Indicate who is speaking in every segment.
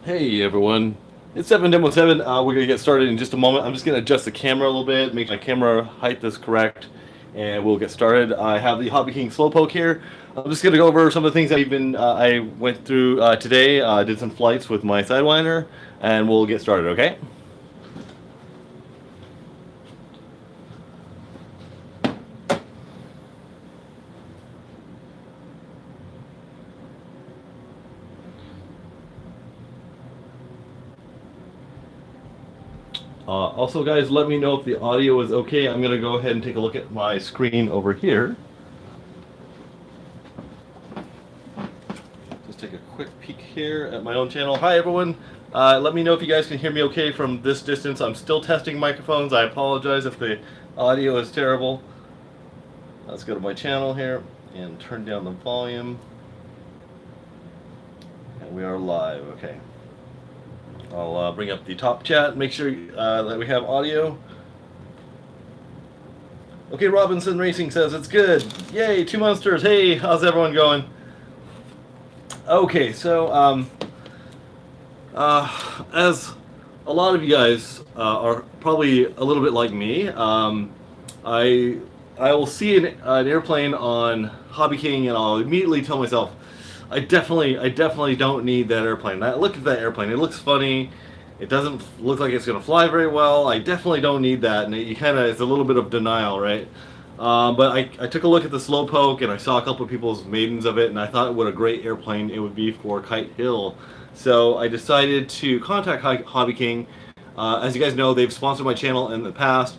Speaker 1: Hey everyone, it's 7 Demo 7. We're gonna get started in just a moment. I'm just gonna adjust the camera a little bit, make my camera height is correct, and we'll get started. I have the HobbyKing Slowpoke here. I'm just gonna go over some of the things I went through today. Did some flights with my Sidewinder, and we'll get started. Okay. Also, guys, let me know if the audio is okay. I'm gonna go ahead and take a look at my screen over here. Just take a quick peek here at my own channel. Hi everyone. Let me know if you guys can hear me okay from this distance. I'm still testing microphones. I apologize if the audio is terrible. Let's go to my channel here and turn down the volume. And we are live. Okay. I'll bring up the top chat, make sure that we have audio. Okay, Robinson Racing says it's good. Yay, 2 monsters. Hey, how's everyone going? Okay, so as a lot of you guys are probably a little bit like me, I will see an airplane on HobbyKing and I'll immediately tell myself, I definitely don't need that airplane. Look at that airplane. It looks funny. It doesn't look like it's going to fly very well. I definitely don't need that. And it's a little bit of denial, right? But I took a look at the Slowpoke and I saw a couple of people's maidens of it, and I thought what a great airplane it would be for Kite Hill. So I decided to contact HobbyKing. As you guys know, they've sponsored my channel in the past.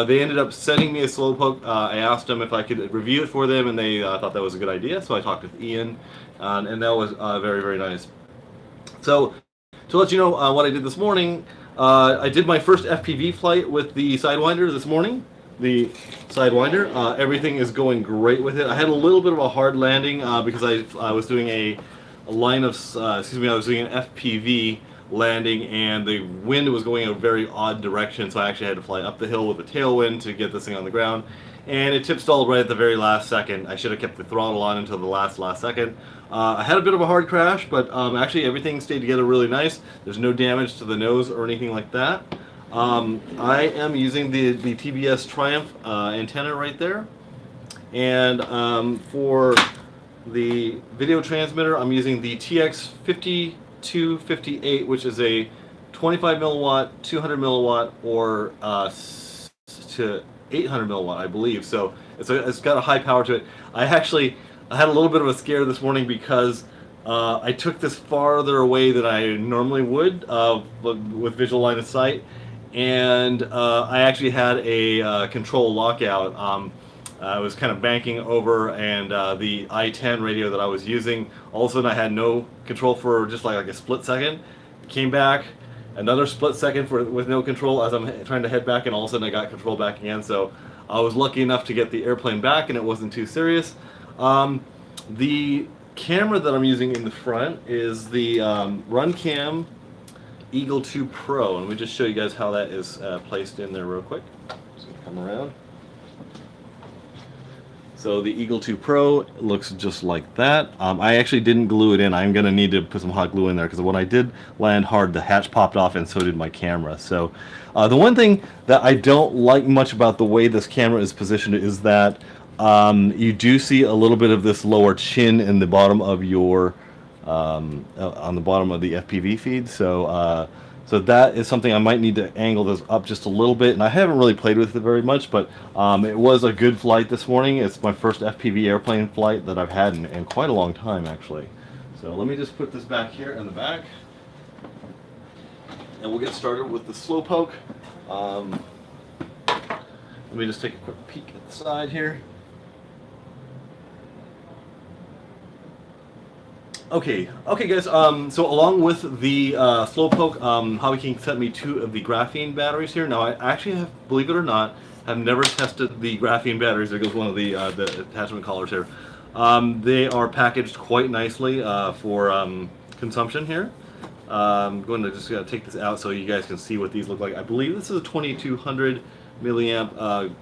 Speaker 1: They ended up sending me a Slowpoke. I asked them if I could review it for them, and they thought that was a good idea. So I talked with Ian, and that was very nice. So to let you know what I did this morning, I did my first FPV flight with the Sidewinder this morning. The Sidewinder, everything is going great with it. I had a little bit of a hard landing because I was doing a line of, I was doing an FPV landing, and the wind was going in a very odd direction, so I actually had to fly up the hill with a tailwind to get this thing on the ground, and it tip stalled right at the very last second. I should have kept the throttle on until the last second. I had a bit of a hard crash, but actually everything stayed together really nice. There's no damage to the nose or anything like that. I am using the TBS Triumph antenna right there, and for the video transmitter, I'm using the TX5258, which is a 25 milliwatt, 200 milliwatt, or to 800 milliwatt, I believe. So it's got a high power to it. I had a little bit of a scare this morning because I took this farther away than I normally would with visual line of sight, and I actually had a control lockout. I was kind of banking over, and the I-10 radio that I was using, all of a sudden I had no control for just like a split second. Came back, another split second with no control as I'm trying to head back, and all of a sudden I got control back again. So I was lucky enough to get the airplane back, and it wasn't too serious. The camera that I'm using in the front is the Runcam Eagle 2 Pro, and let me just show you guys how that is placed in there real quick. Just gonna come around. So the Eagle 2 Pro looks just like that. I actually didn't glue it in. I'm going to need to put some hot glue in there because when I did land hard, the hatch popped off, and so did my camera. So the one thing that I don't like much about the way this camera is positioned is that you do see a little bit of this lower chin in the bottom of your on the bottom of the FPV feed. So that is something I might need to angle this up just a little bit, and I haven't really played with it very much, but it was a good flight this morning. It's my first FPV airplane flight that I've had in quite a long time, actually. So let me just put this back here in the back, and we'll get started with the Slowpoke. Let me just take a quick peek at the side here. Okay, guys. So along with the Slowpoke, HobbyKing sent me 2 of the graphene batteries here. Now I actually have, believe it or not, have never tested the graphene batteries. There goes one of the attachment collars here. They are packaged quite nicely for consumption here. I'm going to just take this out so you guys can see what these look like. I believe this is a 2200 milliamp.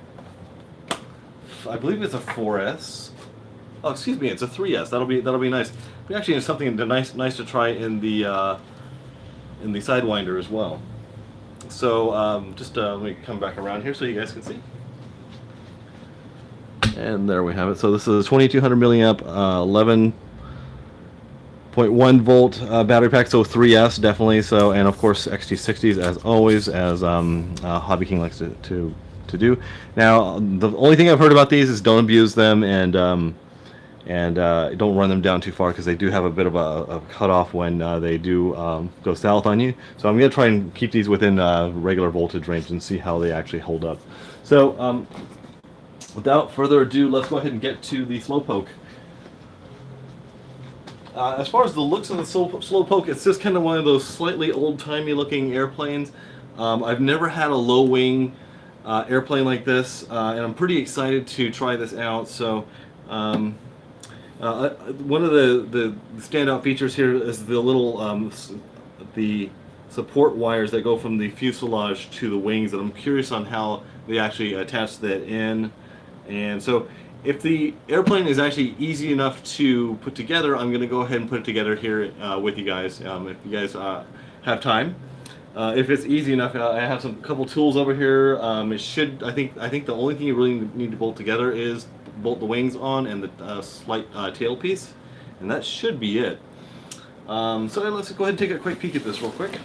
Speaker 1: I believe it's a 4S. Oh, excuse me, it's a 3S. That'll be nice. We actually have something nice to try in the in the Sidewinder as well. So just let me come back around here so you guys can see. And there we have it. So this is a 2200 milliamp, 11.1 volt battery pack. So 3S definitely. So, and of course XT60s as always, as HobbyKing likes to do. Now the only thing I've heard about these is don't abuse them, and don't run them down too far, because they do have a bit of a cutoff when they do go south on you. So I'm going to try and keep these within regular voltage range and see how they actually hold up. So without further ado, let's go ahead and get to the Slowpoke. As far as the looks of the Slowpoke, it's just kind of one of those slightly old-timey looking airplanes. I've never had a low-wing airplane like this, and I'm pretty excited to try this out. So one of the standout features here is the little the support wires that go from the fuselage to the wings, and I'm curious on how they actually attach that in. And so if the airplane is actually easy enough to put together, I'm going to go ahead and put it together here with you guys, if you guys have time. If it's easy enough, I have a couple tools over here. It should, I think the only thing you really need to bolt together is bolt the wings on and the slight tail piece, and that should be it. So let's go ahead and take a quick peek at this real quick.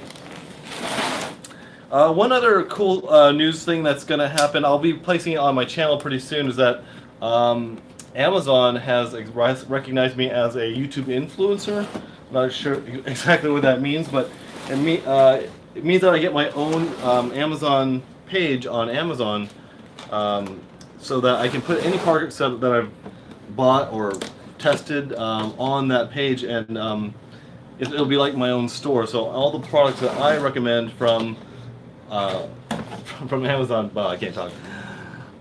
Speaker 1: One other cool news thing that's going to happen, I'll be placing it on my channel pretty soon, is that Amazon has recognized me as a YouTube influencer. I'm not sure exactly what that means, but it means that I get my own Amazon page on Amazon, so that I can put any products that I've bought or tested on that page, and it'll be like my own store. So all the products that I recommend from Amazon, well, I can't talk,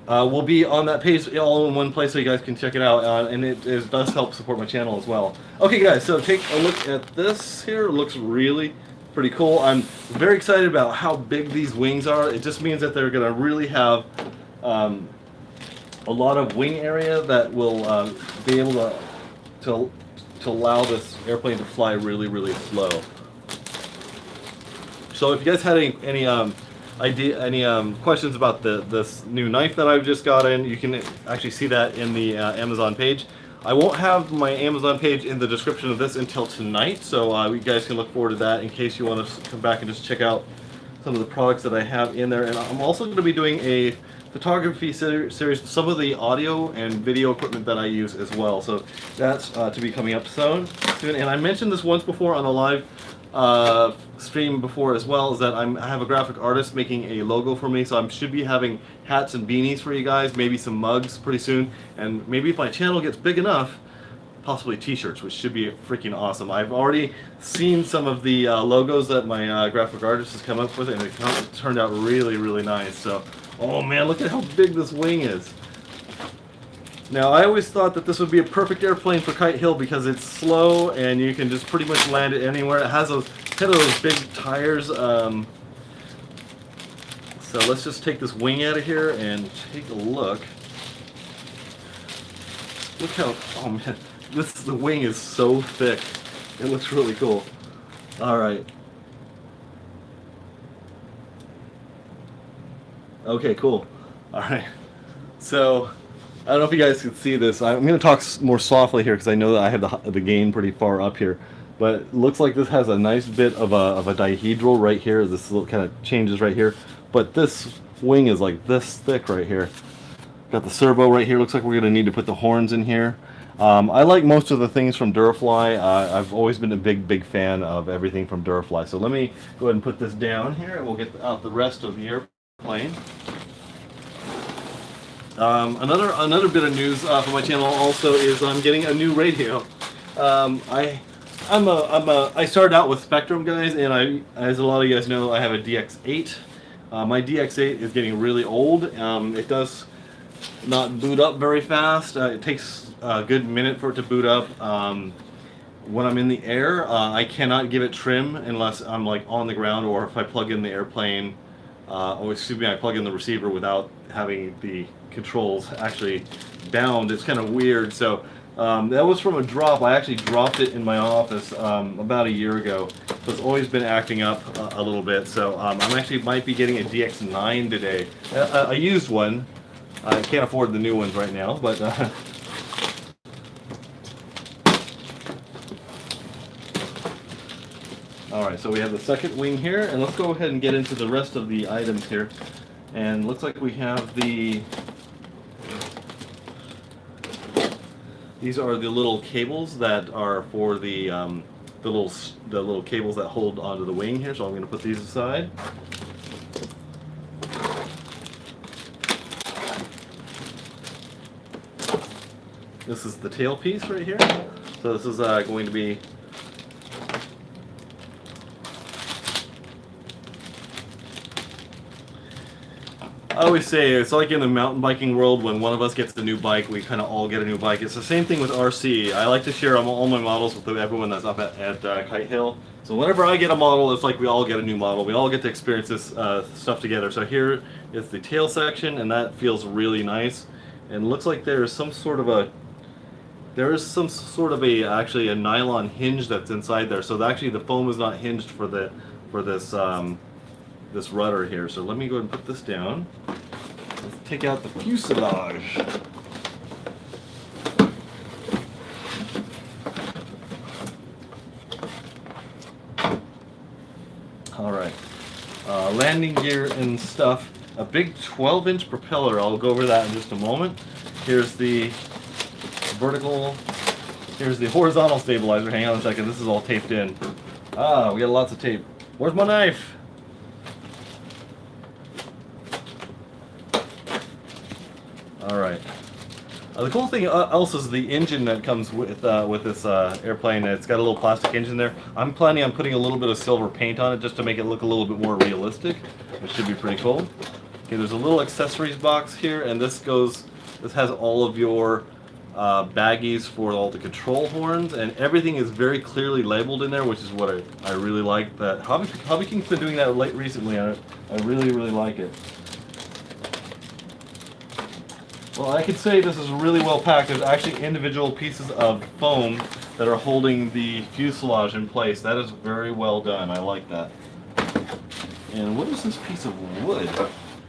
Speaker 1: will be on that page all in one place, so you guys can check it out, and it does help support my channel as well. Okay guys, so take a look at this here. It looks really pretty cool. I'm very excited about how big these wings are. It just means that they're going to really have a lot of wing area that will be able to allow this airplane to fly really, really slow. So if you guys had any questions about this new knife that I've just got in, you can actually see that in the Amazon page. I won't have my Amazon page in the description of this until tonight, so you guys can look forward to that in case you want to come back and just check out some of the products that I have in there. And I'm also going to be doing a photography series with some of the audio and video equipment that I use as well. So that's to be coming up soon. And I mentioned this once before on a live stream before as well, is that I have a graphic artist making a logo for me, so I should be having hats and beanies for you guys, maybe some mugs pretty soon, and maybe if my channel gets big enough, possibly t-shirts, which should be freaking awesome. I've already seen some of the logos that my graphic artist has come up with, and it turned out really, really nice. So, oh man, look at how big this wing is. Now, I always thought that this would be a perfect airplane for Kite Hill because it's slow and you can just pretty much land it anywhere. It has those kind of those big tires. So let's just take this wing out of here and take a look. Look how, oh man, the wing is so thick. It looks really cool. All right. Okay, cool. All right. So, I don't know if you guys can see this. I'm going to talk more softly here because I know that I have the gain pretty far up here. But it looks like this has a nice bit of a dihedral right here. This little kind of changes right here. But this wing is like this thick right here. Got the servo right here. Looks like we're going to need to put the horns in here. I like most of the things from Durafly. I've always been a big fan of everything from Durafly. So let me go ahead and put this down here, and we'll get out the rest of the airplane. Another bit of news for my channel also is I'm getting a new radio. I started out with Spectrum, guys, and as a lot of you guys know, I have a DX8. My DX8 is getting really old. It does not boot up very fast. It takes a good minute for it to boot up. When I'm in the air, I cannot give it trim unless I'm like on the ground, or if I plug in the airplane, I plug in the receiver without having the controls actually bound. It's kind of weird. So That was from a drop. I actually dropped it in my office about a year ago. So it's always been acting up a little bit. So I'm actually might be getting a DX9 today. A used one. I can't afford the new ones right now, but all right. So we have the second wing here, and let's go ahead and get into the rest of the items here. And looks like we have these are the little cables that are for the little cables that hold onto the wing here. So I'm going to put these aside. This is the tail piece right here. So this is going to be I always say it's like in the mountain biking world when one of us gets a new bike, we kind of all get a new bike. It's the same thing with RC. I like to share all my models with everyone that's up at Kite Hill. So whenever I get a model, it's like we all get a new model. We all get to experience this stuff together. So here is the tail section, and that feels really nice. And it looks like there is some sort of actually a nylon hinge that's inside there. So actually the foam is not hinged for this this rudder here. So let me go ahead and put this down. Let's take out the fuselage. All right, landing gear and stuff. A big 12-inch propeller. I'll go over that in just a moment. Here's the vertical. Here's the horizontal stabilizer. Hang on a second. This is all taped in. We got lots of tape. Where's my knife? All right. The cool thing else is the engine that comes with this airplane. It's got a little plastic engine there. I'm planning on putting a little bit of silver paint on it just to make it look a little bit more realistic, which should be pretty cool. Okay, there's a little accessories box here, and this has all of your baggies for all the control horns, and everything is very clearly labeled in there, which is what I really like. That HobbyKing's been doing that recently, and I really like it. Well, I could say this is really well packed. There's actually individual pieces of foam that are holding the fuselage in place. That is very well done. I like that. And what is this piece of wood?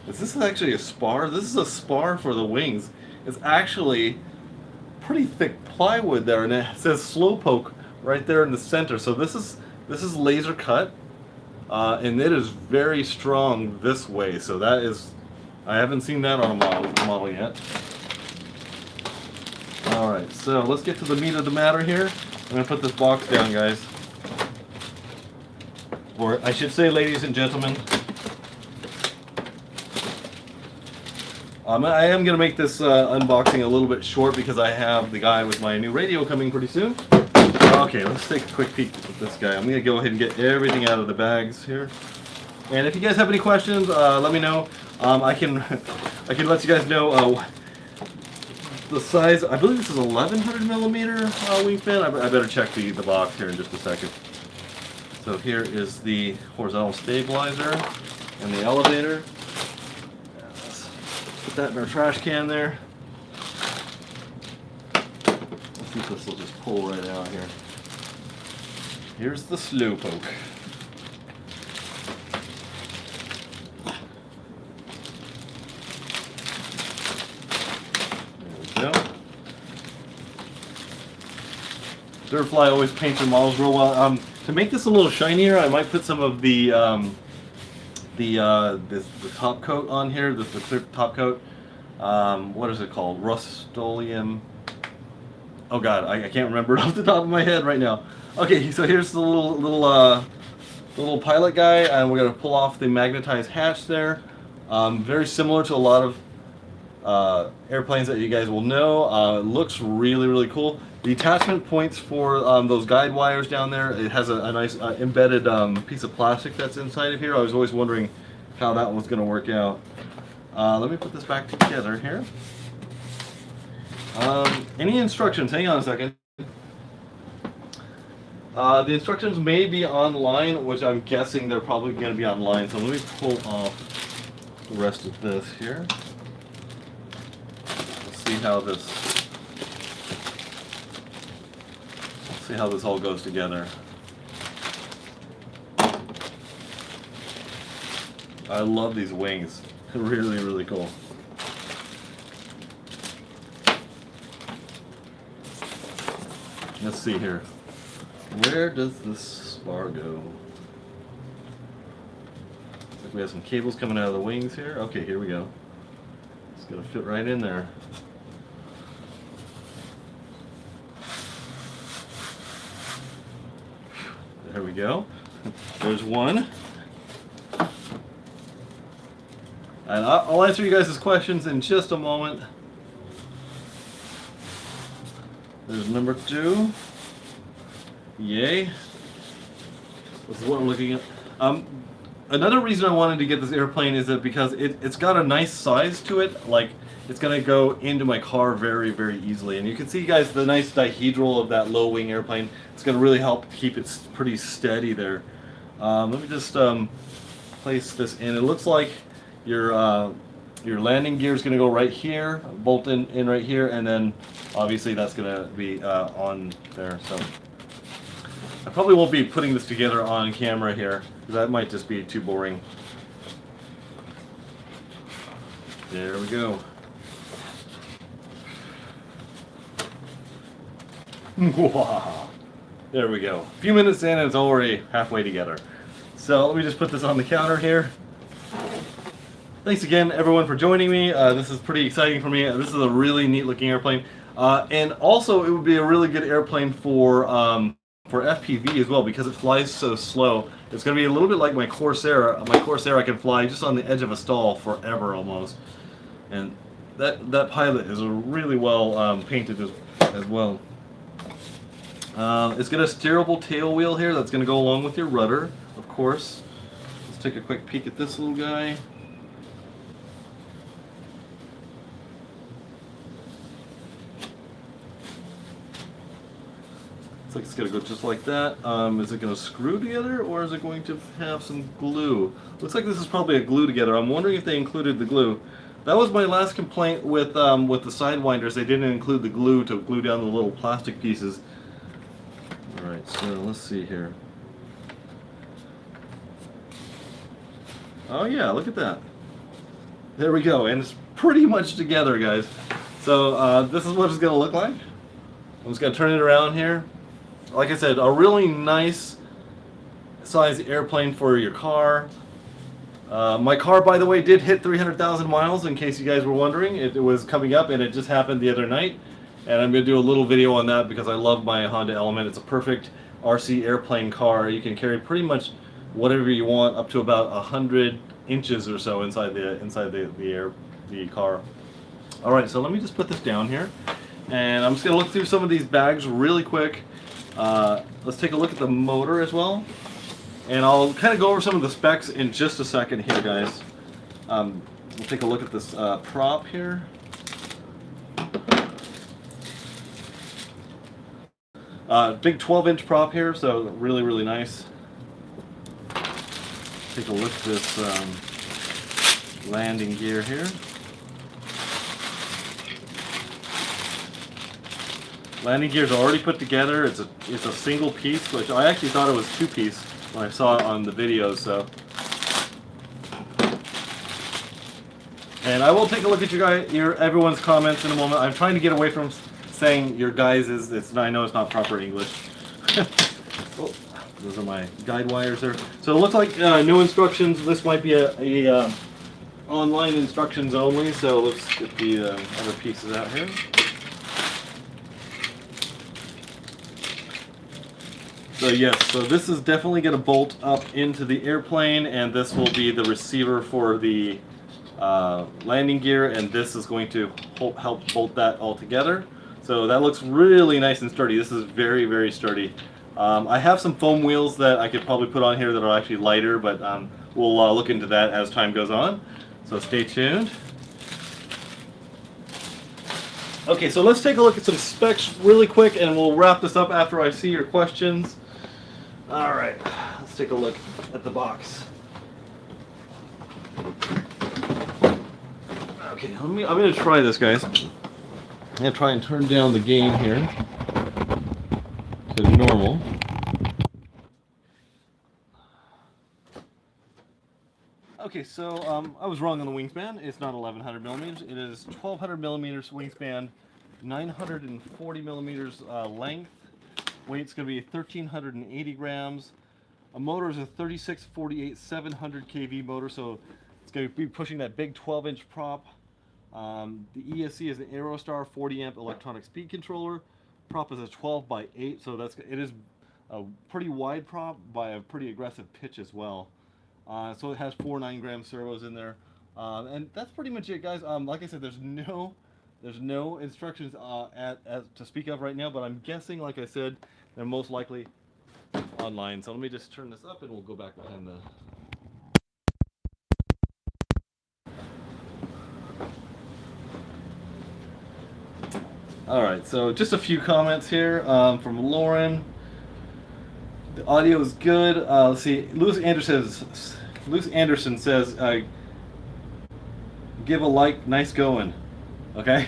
Speaker 1: Is this actually a spar? This is a spar for the wings. It's actually pretty thick plywood there, and it says Slowpoke right there in the center. So this is laser cut, and it is very strong this way. So that is, I haven't seen that on a model yet. All right, so let's get to the meat of the matter here. I'm gonna put this box down, guys. Or I should say, ladies and gentlemen. I am going to make this unboxing a little bit short because I have the guy with my new radio coming pretty soon. Okay, let's take a quick peek at this guy. I'm going to go ahead and get everything out of the bags here. And if you guys have any questions, let me know. I can let you guys know the size. I believe this is 1100 millimeter wingspan. I better check the box here in just a second. So here is the horizontal stabilizer and the elevator. Put that in our trash can there. Let's see if this will just pull right out here. Here's the Slowpoke. There we go. Dirtfly always paints their models real well. To make this a little shinier, I might put some of the top coat on here, the clear top coat. What is it called? Rust-Oleum. Oh god, I can't remember it off the top of my head right now. Okay, so here's the little pilot guy, and we're gonna pull off the magnetized hatch there. Very similar to a lot of airplanes that you guys will know. It looks really cool. The attachment points for those guide wires down there. It has a nice embedded piece of plastic that's inside of here. I was always wondering how that was going to work out. Let me put this back together here. Any instructions? Hang on a second. The instructions may be online, which I'm guessing they're probably going to be online. So let me pull off the rest of this here. Let's see how this See how this all goes together. I love these wings. Really, really cool. Let's see here. Where does this spar go? Looks like we have some cables coming out of the wings here. Okay, here we go. It's gonna fit right in there. There we go. There's one. And I'll answer you guys' questions in just a moment. There's number 2. Yay. This is what I'm looking at. Another reason I wanted to get this airplane is that because it's got a nice size to it. Like, it's going to go into my car very, very easily. And you can see, guys, the nice dihedral of that low wing airplane. It's going to really help keep it pretty steady there. Let me just place this in. It looks like your landing gear is going to go right here, bolt in right here, and then obviously that's going to be on there. So I probably won't be putting this together on camera here, because that might just be too boring. There we go. There we go. A few minutes in and it's already halfway together. So let me just put this on the counter here. Thanks again, everyone, for joining me. This is pretty exciting for me. This is a really neat looking airplane. And also, it would be a really good airplane for FPV as well, because it flies so slow. It's going to be a little bit like my Corsair. My Corsair, I can fly just on the edge of a stall forever almost. And that pilot is really well painted as well. It's got a steerable tail wheel here that's going to go along with your rudder, of course. Let's take a quick peek at this little guy. Looks like it's going to go just like that. Is it going to screw together, or is it going to have some glue? Looks like this is probably a glue together. I'm wondering if they included the glue. That was my last complaint with the Sidewinders. They didn't include the glue to glue down the little plastic pieces. Alright, so let's see here. Oh yeah, look at that. There we go, and it's pretty much together, guys. So this is what it's going to look like. I'm just going to turn it around here. Like I said, a really nice size airplane for your car. My car, by the way, did hit 300,000 miles, in case you guys were wondering. It was coming up, and it just happened the other night. And I'm going to do a little video on that because I love my Honda Element. It's a perfect RC airplane car. You can carry pretty much whatever you want, up to about 100 inches or so inside the car. All right, so let me just put this down here, and I'm just going to look through some of these bags really quick. Let's take a look at the motor as well, and I'll kind of go over some of the specs in just a second here, guys. We'll take a look at this prop here. Big 12-inch prop here, so really, really nice. Take a look at this landing gear here. Landing gear's already put together. It's a single piece, which I actually thought it was 2-piece when I saw it on the video. So, and I will take a look at everyone's comments in a moment. I'm trying to get away from saying your guys I know it's not proper English. Oh, those are my guide wires there. So it looks like new instructions. This might be a online instructions only. So let's get the other pieces out here. So yes, so this is definitely going to bolt up into the airplane, and this will be the receiver for the landing gear, and this is going to help bolt that all together. So that looks really nice and sturdy. This is very, very sturdy. I have some foam wheels that I could probably put on here that are actually lighter, but we'll look into that as time goes on. So stay tuned. Okay, so let's take a look at some specs really quick, and we'll wrap this up after I see your questions. All right, let's take a look at the box. Okay, I'm going to try this, guys. I'm going to try and turn down the gain here to normal. Okay, so I was wrong on the wingspan. It's not 1100 millimeters. It is 1200 millimeters wingspan, 940 millimeters length. Weight's going to be 1380 grams. A motor is a 3648 700 kV motor, so it's going to be pushing that big 12-inch prop. The ESC is an Aerostar 40 amp electronic speed controller. Prop is a 12 by 8, so it is a pretty wide prop by a pretty aggressive pitch as well. So it has 4 9-gram servos in there, and that's pretty much it, guys. Like I said, there's no instructions to speak of right now, but I'm guessing, like I said, they're most likely online. So let me just turn this up, and we'll go back behind the. All right, so just a few comments here from Lauren. The audio is good. Let's see. Lewis Anderson says, "Give a like. Nice going." Okay.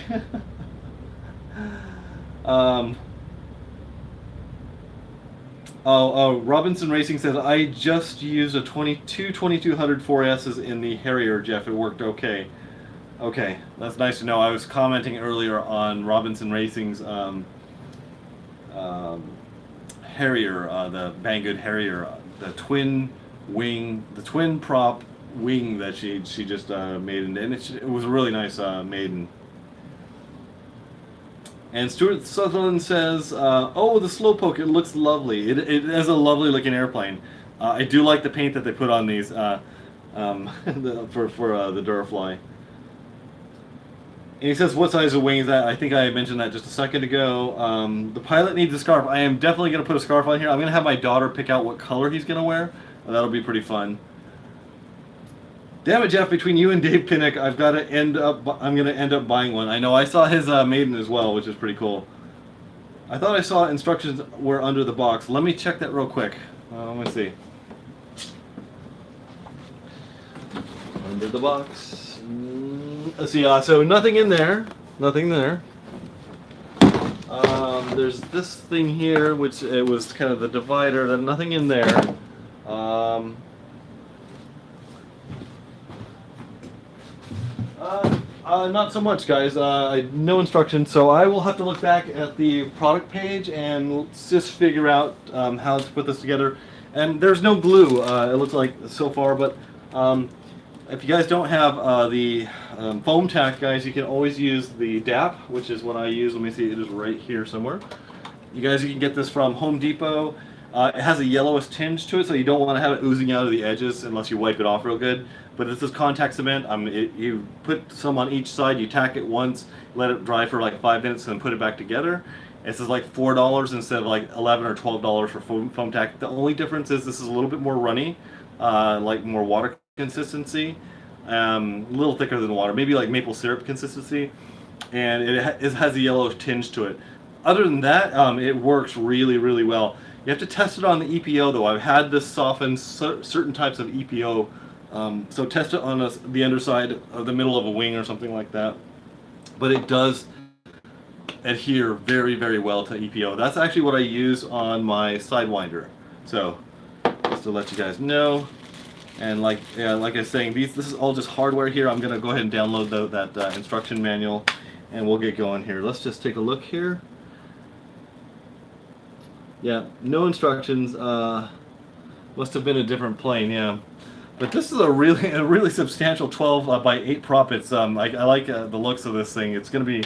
Speaker 1: Robinson Racing says, "I just used a 2200 4S's in the Harrier, Jeff. It worked okay." Okay, that's nice to know. I was commenting earlier on Robinson Racing's Harrier, the Banggood Harrier, the twin prop wing that she just made, and it was a really nice maiden. And Stuart Sutherland says, "Oh, the Slowpoke, it looks lovely. It has a lovely looking airplane. I do like the paint that they put on these for the Durafly." And he says, "What size of wing is that?" I think I mentioned that just a second ago. The pilot needs a scarf. I am definitely going to put a scarf on here. I'm going to have my daughter pick out what color he's going to wear. That'll be pretty fun. Damn it, Jeff! Between you and Dave Pinnock, I'm going to end up buying one. I know. I saw his maiden as well, which is pretty cool. I thought I saw instructions were under the box. Let me check that real quick. Let me see. Under the box. Let's see, so nothing in there. Nothing there. There's this thing here, which it was kind of the divider. Nothing in there. Not so much, guys. No instructions, so I will have to look back at the product page and just figure out how to put this together. And there's no glue, it looks like so far, but if you guys don't have the foam tack, guys, you can always use the DAP, which is what I use. Let me see, it is right here somewhere. You can get this from Home Depot. It has a yellowish tinge to it, so you don't want to have it oozing out of the edges unless you wipe it off real good. But this is contact cement. You put some on each side, you tack it once, let it dry for like 5 minutes, and then put it back together. This is like $4 instead of like $11 or $12 for foam tack. The only difference is this is a little bit more runny, like more water consistency, a little thicker than water, maybe like maple syrup consistency, and it has a yellow tinge to it. Other than that, it works really, really well. You have to test it on the EPO though. I've had this soften certain types of EPO, so test it on the underside of the middle of a wing or something like that. But it does adhere very, very well to EPO. That's actually what I use on my Sidewinder. So just to let you guys know. And like I was saying, this is all just hardware here. I'm gonna go ahead and download that instruction manual, and we'll get going here. Let's just take a look here. Yeah, no instructions. Must have been a different plane, yeah. But this is a really substantial 12 by 8 prop. It's I like the looks of this thing. It's gonna be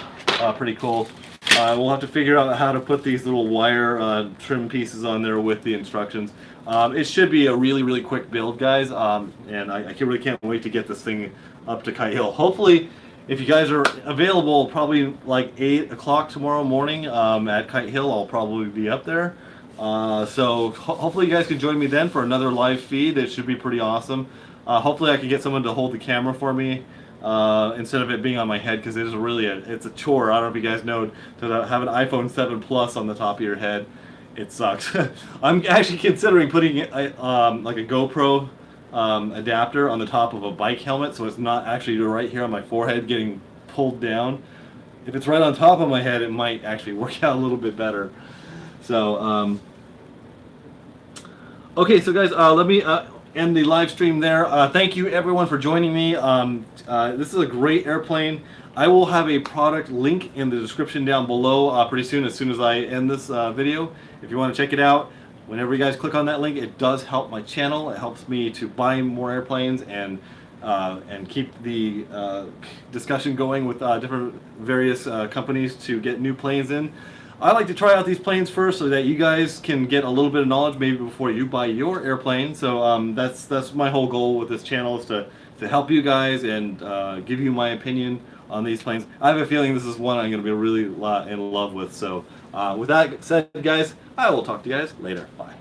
Speaker 1: pretty cool. We'll have to figure out how to put these little wire trim pieces on there with the instructions. It should be a really, really quick build, guys, and I really can't wait to get this thing up to Kite Hill. Hopefully, if you guys are available, probably like 8 o'clock tomorrow morning at Kite Hill, I'll probably be up there. So hopefully you guys can join me then for another live feed. It should be pretty awesome. Hopefully I can get someone to hold the camera for me instead of it being on my head, because it is really it's a chore. I don't know if you guys know, to have an iPhone 7 Plus on the top of your head. It sucks. I'm actually considering putting like a GoPro adapter on the top of a bike helmet, so it's not actually right here on my forehead getting pulled down. If it's right on top of my head, it might actually work out a little bit better. So Okay, so guys, let me end the live stream there. Thank you everyone for joining me. This is a great airplane. I will have a product link in the description down below pretty soon, as soon as I end this video. If you want to check it out, whenever you guys click on that link, it does help my channel. It helps me to buy more airplanes and keep the discussion going with different various companies to get new planes in. I like to try out these planes first so that you guys can get a little bit of knowledge maybe before you buy your airplane. So that's my whole goal with this channel, is to help you guys and give you my opinion on these planes. I have a feeling this is one I'm going to be really in love with. So with that said, guys, I will talk to you guys later. Bye.